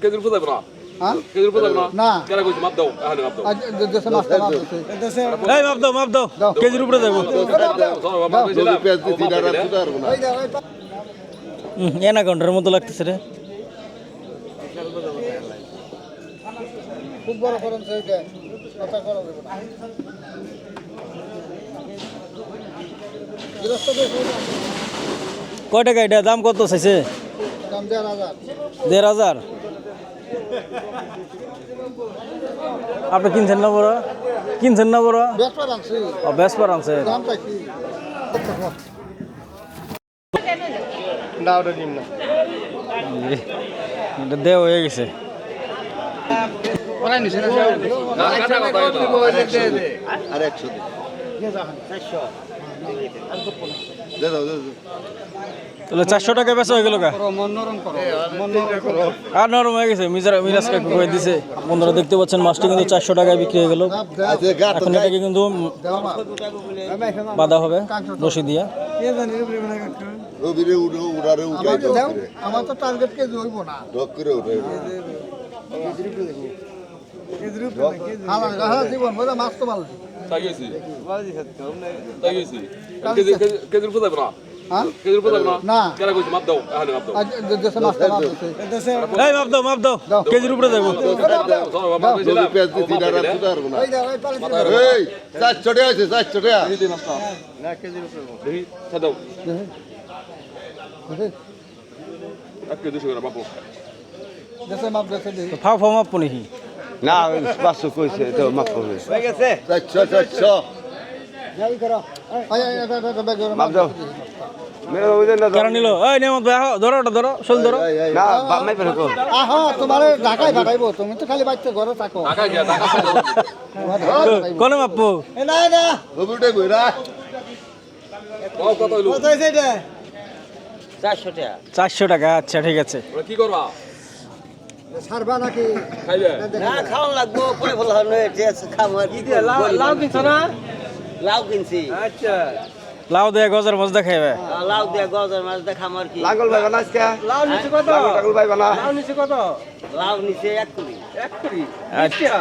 কেজির উপর যাবে না হ্যাঁ কেজির উপর যাবে না না কেন কইছি মাপ দাও এখানে মাপ দাও আজ দেশে মাছটা মাছ আছে এই মাপ দাও কেজির উপরে যাবো এনাকাউন্টার মতো লাগতেছে রে। খুব বড় করুন সেইটা কথা করা যাবে না গৃহস্থ বেশি কয় টাকা এটা দাম কত চাইছে? দাম 1,500 1,500। আপনি কিনছেন না বড়? বেশপার আনছি ও বেসপার আনছে। দাম চাইছি এটা দেও হয়ে গেছে। না কাটা কথা আর 100 দে দাও তাহলে 400 টাকা বেচা হয়ে গেল কা? আর নরম হয়ে গেছে। মিরাজ কাকু কয়ে দিছে। বন্ধুরা দেখতে পাচ্ছেন মাছটি কিন্তু 400 টাকায় বিক্রি হয়ে গেল। এখন এটাকে কিন্তু বাঁধা হবে রশি দিয়ে। রবিরে উড়ারে উঠাই দাও আমার তো টার্গেট কেজি হইব না রক করে উঠাই হালা জীবন বলে মাছ তো ভালো তাই গেছি কেজির উপর যাবে না হ্যাঁ কেজির উপর যাবে না না কেন কইছি মাপ দাও এখানে মাপ দাও আজ দেশে মাছটা মাছ আছে এই মাপ দাও কেজির উপরে যাবো। রবি পেঁয়াজ দি দিনার আর সুদার না ওই দে ওই পালি এই 400 টাকা আছে 400 টাকা না কেজির উপর দেখি ছা দাও এক কেজি 200 গ্রাম বাপু দেশে মাছ দেশে দিই ফাও মাপ নাকি? না 500 কইছে তো মাফ করবে হয়ে গেছে 400 যাই করো আয় আয় এটা ব্যাগ মাপ দাও মেরে ওজন না কেন নিল? এই নেমত ভাই ধরো শোল ধরো। না বাপ নাই পারে কো আহা তোমারে ঢাকায় পাঠাইবো তুমি তো খালি বাইতে ঘরে থাকো টাকা গিয়া টাকা কোনে মাপবো? না না রবিটা কইরা কত হইলো কত হইছে এটা 400 টাকা। আচ্ছা ঠিক আছে। ওরা কি করবা সারবা নাকি খাইবে না খাওয়ান লাগবো পরে ভালো হবে খাবো আর কি লাউ কিনছো না লাউ কিনছি লাউ দিয়ে গজার মাছ দেখাইবে। লাউ দিয়ে গজার মাছ দেখাম আর কি লাঙ্গল ভাই বানা আজকে লাউ নিচে কত লাঙ্গল ভাই বানা লাউ নিচে 1 কুড়ি আচ্ছা